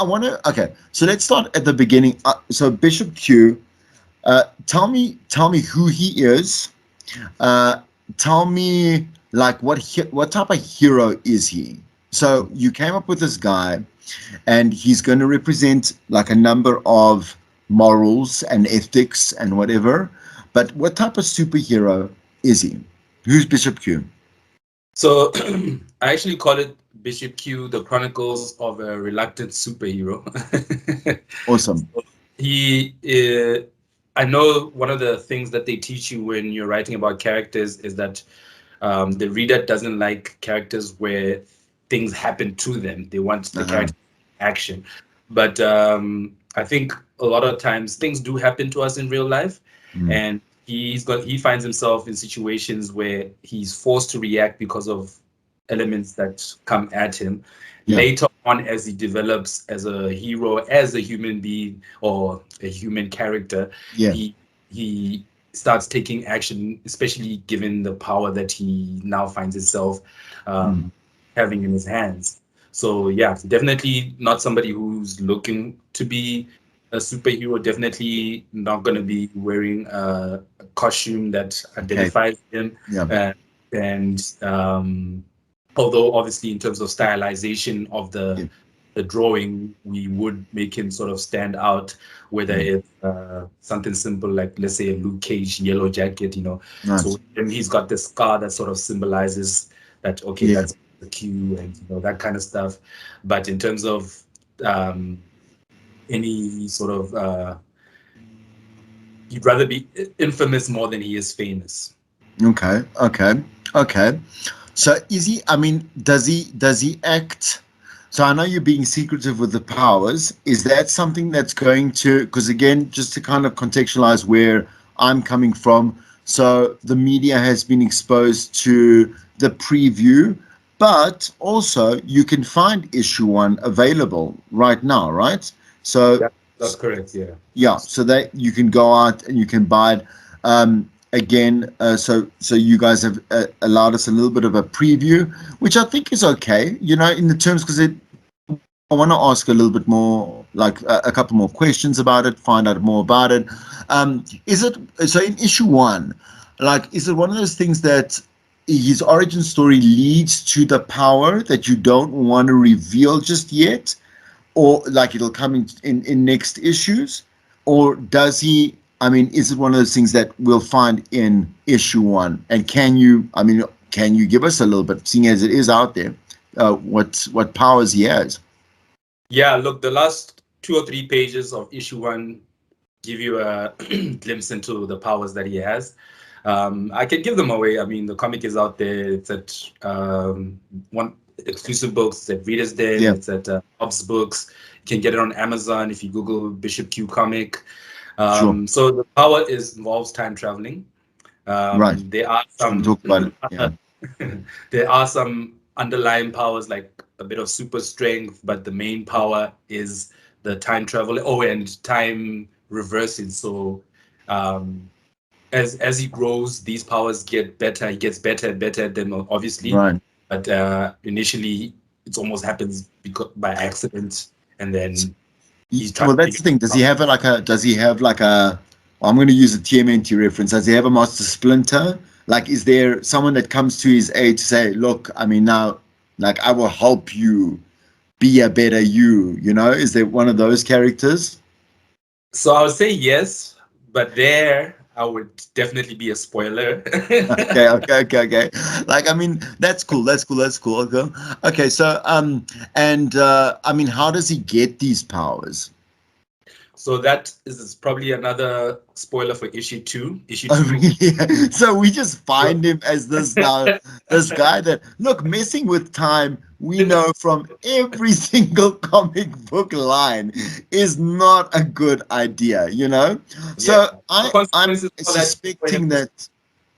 I want to. Okay, so let's start at the beginning. So Bishop Q, tell me who he is. Uh, Tell me like what type of hero is he? So you came up with this guy, and he's going to represent like a number of morals and ethics and whatever. But what type of superhero is he? Who's Bishop Q? So I actually call it Bishop Q, the Chronicles of a Reluctant Superhero. Awesome. he, I know one of the things that they teach you when you're writing about characters is that the reader doesn't like characters where things happen to them. They want the Uh-huh. character action. But I think a lot of times things do happen to us in real life, Mm. and he finds himself in situations where he's forced to react because of elements that come at him. Yeah. Later on, as he develops as a hero, as a human being or a human character, Yeah. he starts taking action, especially given the power that he now finds himself Mm. having in his hands. So yeah, definitely not somebody who's looking to be a superhero. Definitely not going to be wearing a costume that Okay. identifies him. Yeah. Uh, and although obviously in terms of stylization of Yeah. the drawing, we would make him sort of stand out, whether Mm. it's something simple like, let's say, a Luke Cage yellow jacket, you know. Nice. So and he's got this scar that sort of symbolizes that, okay, Yeah. that's the cue and that kind of stuff. But in terms of um, any sort of, he'd rather be infamous more than he is famous. Okay. Okay. Okay. So is he? I mean, does he act? So I know you're being secretive with the powers. Is that something that's going to? Because again, just to kind of contextualize where I'm coming from. So the media has been exposed to the preview, but also you can find issue one available right now, right? So That's correct, yeah. yeah, so that you can go out and you can buy it. Again, so you guys have allowed us a little bit of a preview, which I think is okay. You know, in the terms because I want to ask a little bit more, like a couple more questions about it, find out more about it. Is it so in issue one? Like, is it one of those things that his origin story leads to the power that you don't want to reveal just yet? Or like it'll come in next issues, or does he? I mean, is it one of those things that we'll find in issue one? And can you? I mean, can you give us a little bit, seeing as it is out there, what powers he has? Yeah, look, the last 2 or 3 pages of issue one give you a glimpse into the powers that he has. I can give them away. I mean, the comic is out there. It's at one exclusive books. It's at Reader's Den. Yeah, It's at Hobbs Books. You can get it on Amazon if you Google Bishop Q comic. sure, So the power involves time traveling. right. There are Just want to some talk about it. Yeah, there are some underlying powers like a bit of super strength, but the main power is the time travel. Oh, and time reversing. So um, as he grows, these powers get better. He gets better and better at them, obviously. right. But initially, it almost happens by accident, and then he's trying Well, to that's figure the thing. Does it he out. have a, like a? Does he have like a? Well, I'm going to use a TMNT reference. Does he have a Master Splinter? Like, is there someone that comes to his aid to say, "Look, I mean, now, like, I will help you be a better you"? You know, is there one of those characters? So I would say yes, but there I would definitely be a spoiler. Okay, okay, okay, okay. Like, I mean, that's cool. That's cool. That's cool. Okay, okay. So, and I mean, how does he get these powers? So that is probably another spoiler for issue two. Issue Oh, two. really? So we just find him as this now, this guy that look messing with time. We know from every single comic book line is not a good idea, you know. Yeah. So I'm Consequences for that for him. suspecting that,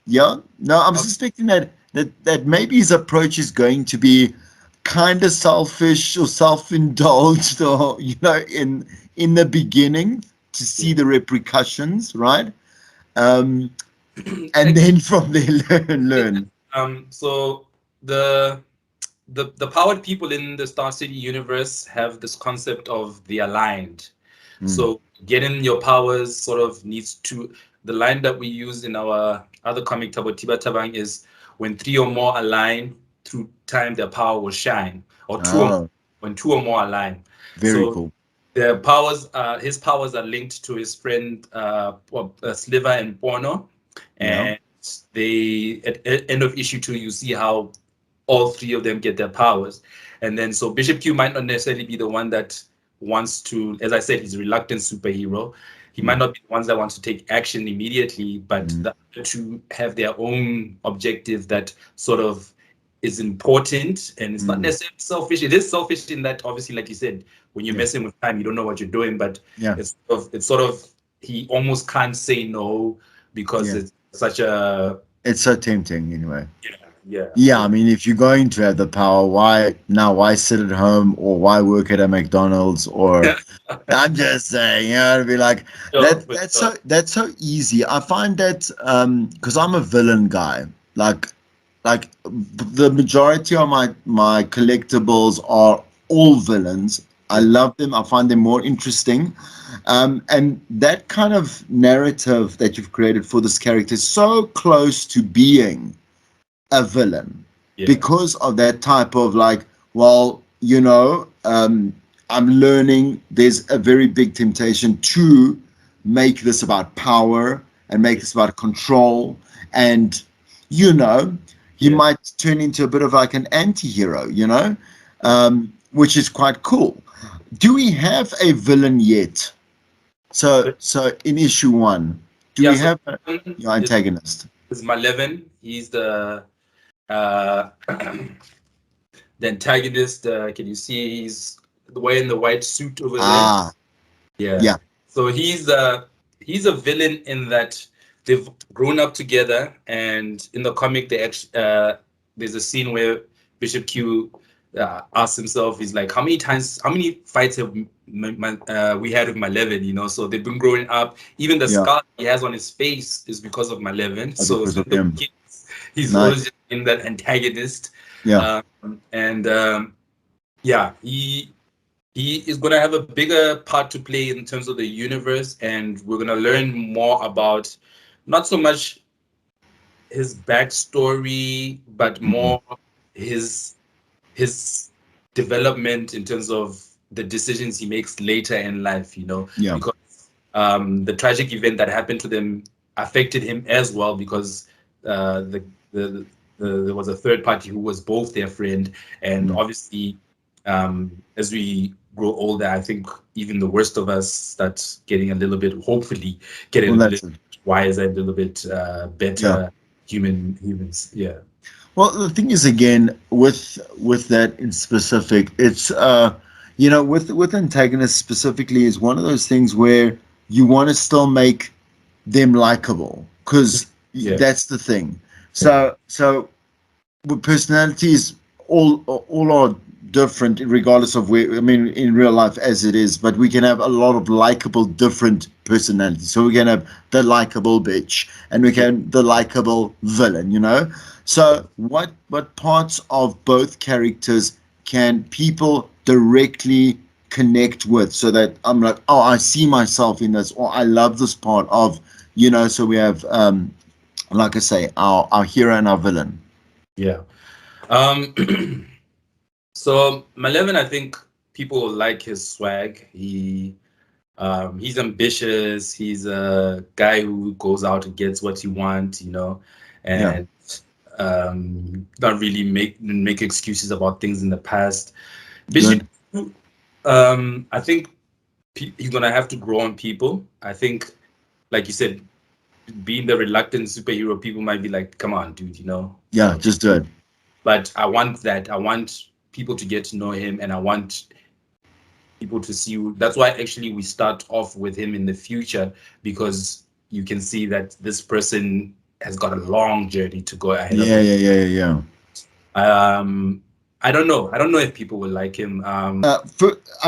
yeah, no, I'm suspecting that maybe his approach is going to be kind of selfish or self-indulged, or you know, in the beginning to see the repercussions, right? Um, and then from there learn. So the the powered people in the Star City universe have this concept of the aligned. So getting your powers sort of needs to, the line that we use in our other comic Tabo Tiba Tabang is when three or more align through time, their power will shine, or Oh, when two or more align. very So cool. the powers, his powers are linked to his friend Sliver and Porno, Yeah. and they at end of issue 2 you see how all three of them get their powers. And then so Bishop Q might not necessarily be the one that wants to, as I said, he's a reluctant superhero. He might not be the ones that want to take action immediately, but the other two have their own objective that sort of is important, and it's not necessarily selfish. It is selfish in that, obviously, like you said, when you're messing with time, you don't know what you're doing, but Yeah. it's sort of he almost can't say no because Yeah. it's such a It's so tempting anyway. yeah. Yeah, I mean, if you're going to have the power, why sit at home or why work at a McDonald's or I'm just saying, it'd be like that's so easy. I find that because I'm a villain guy, like the majority of my collectibles are all villains. I love them. I find them more interesting. And that kind of narrative that you've created for this character is so close to being a villain because of that type of like, well, I'm learning there's a very big temptation to make this about power and make this about control. And, he might turn into a bit of like an anti-hero, which is quite cool. Do we have a villain yet? So in issue 1, do we have your antagonist? Is Malevin. He's the uh, the antagonist. Can you see he's wearing the white suit over there? Yeah. So he's a villain in that they've grown up together, and in the comic, they actually there's a scene where Bishop Q asks himself, he's like, how many fights have we had with Malevin? So they've been growing up. Even the scar he has on his face is because of Malevin. So because of him. He's always just in that antagonist. Yeah. He is going to have a bigger part to play in terms of the universe, and we're going to learn more about not so much his backstory, but more his development in terms of the decisions he makes later in life, Yeah. because the tragic event that happened to them affected him as well, because there was a third party who was both their friend, and obviously as we grow older, I think even the worst of us starts getting a little bit, hopefully getting a little bit wiser, a little bit better humans. Yeah. Well, the thing is, again, with that in specific, it's with antagonists specifically, is one of those things where you want to still make them likable, because that's the thing. So with personalities, all are different regardless of where, I mean, in real life as it is, but we can have a lot of likable different personalities. So we can have the likable bitch and we can the likable villain, So what parts of both characters can people directly connect with, so that I'm like, oh, I see myself in this, or I love this part of, so we have like I say, our hero and our villain. Yeah. So Malevin, I think people will like his swag. He's ambitious. He's a guy who goes out and gets what he wants, and not really make excuses about things in the past. Bishop, I think he's gonna have to grow on people. I think, like you said, being the reluctant superhero, people might be like, "Come on, dude," Yeah, just do it. But I want that. I want people to get to know him, and I want people to see. That's why actually we start off with him in the future, because you can see that this person has got a long journey to go ahead of him. Yeah. I don't know. I don't know if people will like him. I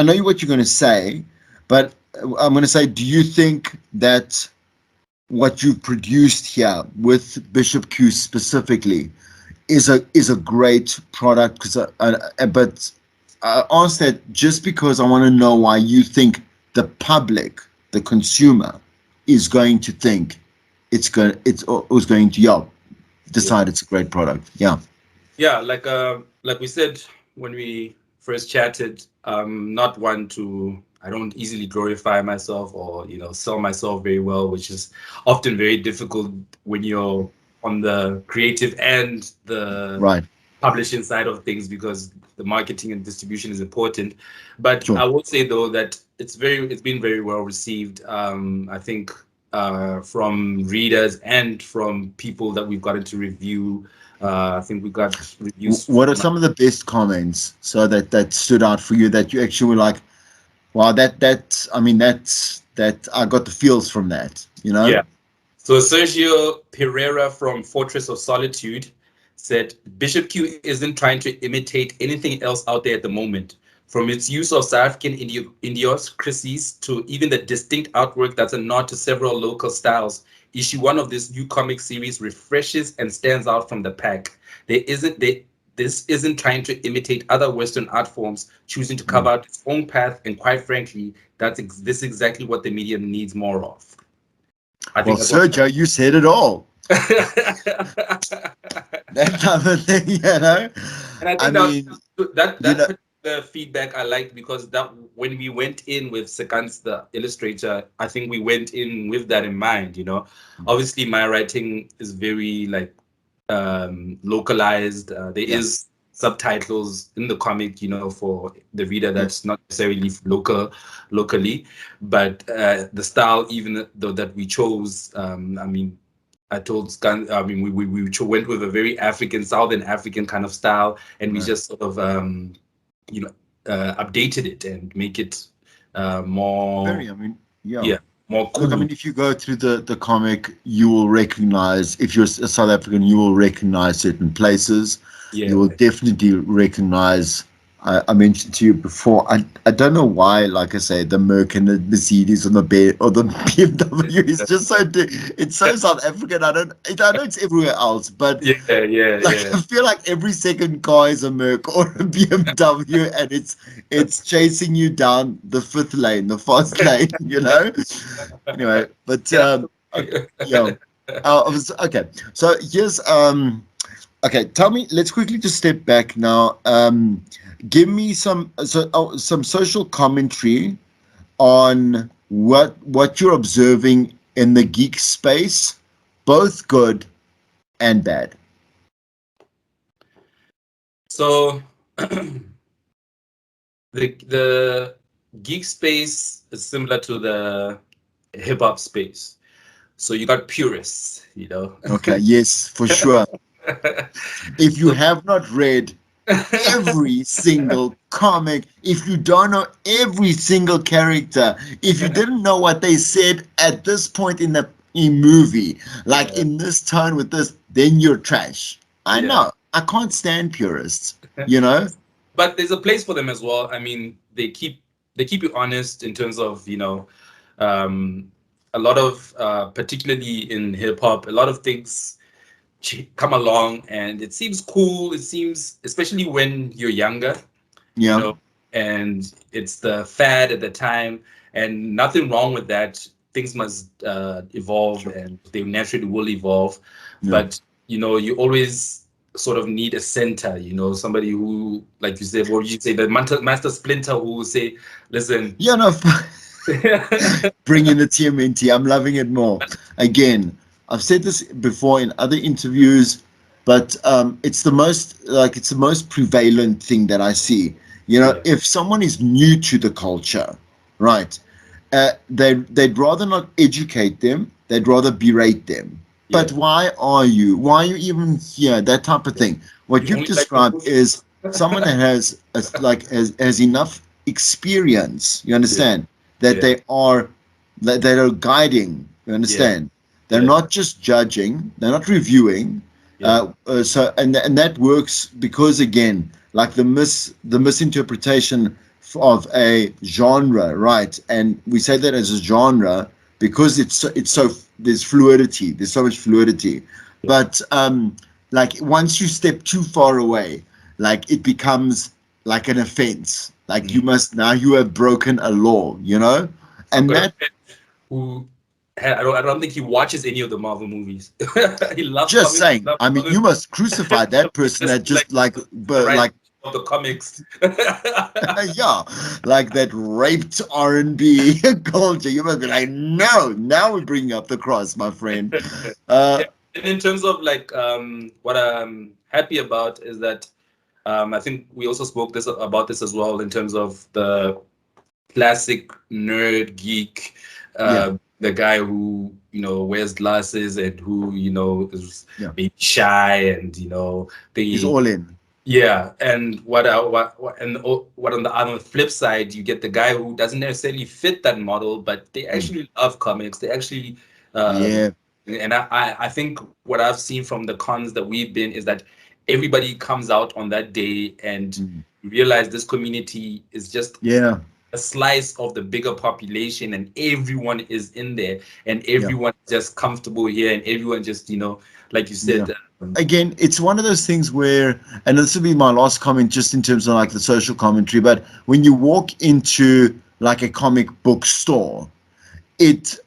know what you're going to say, but I'm going to say, do you think that what you've produced here with Bishop Q specifically is a great product because but I asked that just because I want to know why you think the public, the consumer, is going to think it's going to decide it's a great product. Yeah, like we said when we first chatted, not one to I don't easily glorify myself or sell myself very well, which is often very difficult when you're on the creative and the Right. publishing side of things because the marketing and distribution is important. But Sure. I would say though that it's been very well received. I think from readers and from people that we've gotten to review. I think we got reviews. What are some of the best comments so that stood out for you that you actually were like, wow, that I got the feels from that, Yeah. So Sergio Pereira from Fortress of Solitude said, Bishop Q isn't trying to imitate anything else out there at the moment. From its use of South African idiosyncrasies to even the distinct artwork that's a nod to several local styles, issue 1 of this new comic series refreshes and stands out from the pack. This isn't trying to imitate other Western art forms, choosing to carve out its own path, and quite frankly, this is exactly what the medium needs more of. I think Sergio, you said it all. That type of thing, And I think that the feedback I liked because that when we went in with Sekans, the illustrator, I think we went in with that in mind. Obviously my writing is very localized. There is subtitles in the comic, for the reader that's not necessarily locally, but the style, even though that we chose, I told Scan, we went with a very Southern African kind of style, and we just sort of, updated it and make it more. More cool. Look, if you go through the comic, you will recognize, if you're a South African, you will recognize certain places. You will definitely recognize. I mentioned to you before. I don't know why. Like I say, the Merc and the Mercedes or the BMW is just so. It's so South African. I know it's everywhere else, but I feel like every second car is a Merc or a BMW, and it's chasing you down the 5th lane, the fast lane. Anyway, but I was okay. So here's Okay, tell me. Let's quickly just step back now. Give me some social commentary on what you're observing in the geek space, both good and bad. So the geek space is similar to the hip hop space. So you got purists, Okay, yes, for sure. If you have not read every single comic, if you don't know every single character, if you didn't know what they said at this point in the movie, in this tone with this, then you're trash. I know. I can't stand purists, But there's a place for them as well. They keep you honest in terms of, a lot of, particularly in hip hop, a lot of things come along and it seems cool. It seems, especially when you're younger, and it's the fad at the time, and nothing wrong with that. Things must evolve, and they naturally will evolve. But you always sort of need a center, somebody who, like you said, or you say the master splinter who will say, listen, bring in the TMNT. I'm loving it more. Again, I've said this before in other interviews, but it's the most prevalent thing that I see. If someone is new to the culture, right, they'd rather not educate them. They'd rather berate them. But why are you even here? That type of thing. What you've described is someone that has enough experience. You understand that they are guiding. You understand. They're not just judging. They're not reviewing. So that works because, again, like the misinterpretation of a genre, right? And we say that as a genre because it's so there's fluidity. There's so much fluidity. But like once you step too far away, like it becomes like an offense. Like you must now you have broken a law, you know? I've And got a that friend who I don't think he watches any of the Marvel movies. He loves just comics. He saying, loves I mean, you comics. must crucify that person Just that like just like the right like of the comics. yeah, like that raped R&B culture. You must be like, no, now we're bringing up the cross, my friend. Uh, Yeah. And in terms of like what I'm happy about is that I think we also spoke this about this as well in terms of the classic nerd geek, yeah, the guy who wears glasses and who is yeah, maybe shy and he's the all in. yeah. And what on the flip side, you get the guy who doesn't necessarily fit that model, but they Mm. actually love comics. They actually Yeah, and I think what I've seen from the cons that we've been is that everybody comes out on that day and mm, realize this community is just yeah, a slice of the bigger population and everyone is in there and yeah, everyone just comfortable here and everyone just like you yeah. said Again, it's one of those things where, and this will be my last comment just in terms of like the social commentary, but when you walk into like a comic book store, it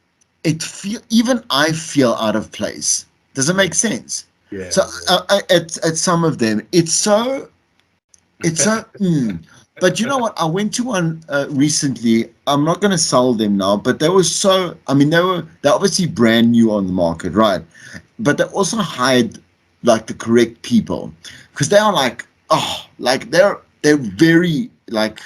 even I feel out of place. Does it yeah make sense? So yeah at some of them, it's so. But you know what? I went to one recently. I'm not going to sell them now, but they were so. I mean, they're obviously brand new on the market, right? But they also hired like the correct people because they are like like they're very like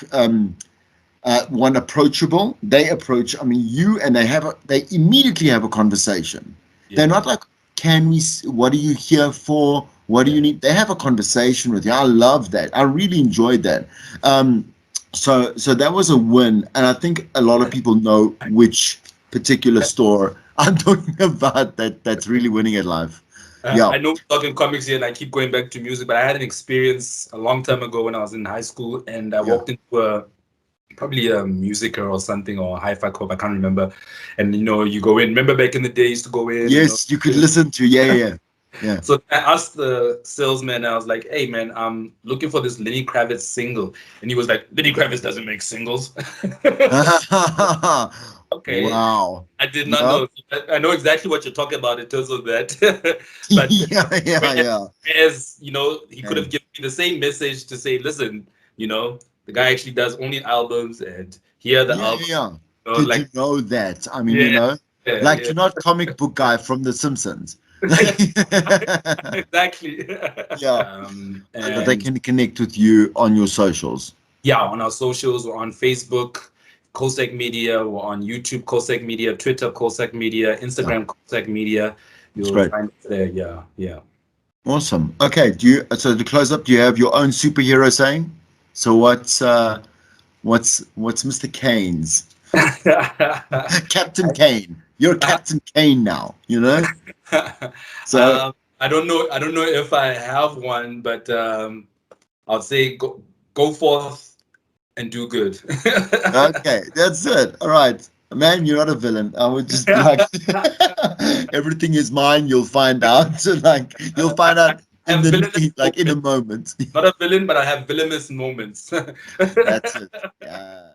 one approachable. They approach. I mean, you and they immediately have a conversation. They're yeah not like, can we? What are you here for? What do yeah you need? They have a conversation with you. I love that. I really enjoyed that. So that was a win, and I think a lot of people know which particular store I'm talking about. That's really winning at life. Yeah. I know we're talking comics here and I keep going back to music, but I had an experience a long time ago when I was in high school and I Yeah. walked into a probably a musicer or something or hi-fi club, I can't remember. And you go in. Remember back in the day, you used to go in and Yes, you could listen to. Yeah, yeah, yeah. Yeah. so I asked the salesman, I was like, hey man, I'm looking for this Lenny Kravitz single. And he was like, Lenny Kravitz doesn't make singles. Okay. Wow. I did not Yeah. know. I know exactly what you're talking about in terms of that. But Yeah, yeah, yeah. whereas, he could Okay. have given me the same message to say, listen, the guy actually does only albums and here are the Yeah, albums, yeah. Did you like, know that? I mean, yeah, like yeah, you're not comic book guy from The Simpsons. yeah. Like, Exactly. yeah, so that they And can connect with you on your socials. yeah, on our socials, we're on Facebook, Cosec Media, we're on YouTube, Cosec Media, Twitter, Cosec Media, Yeah, Instagram, Cosec Media. that's You'll great. find it there. Yeah, yeah. Awesome. Okay, so to close up, do you have your own superhero saying? So what's Mr. Kane's? Captain Kane. You're Captain Kane now, you know? So I don't know. I don't know if I have one, but I'll say go forth and do good. okay, that's it. All right. Man, you're not a villain. I would just be like, everything is mine. You'll find out. So like, you'll find out I in have villainous in a moments. moment. Not a villain, but I have villainous moments. That's it. Yeah.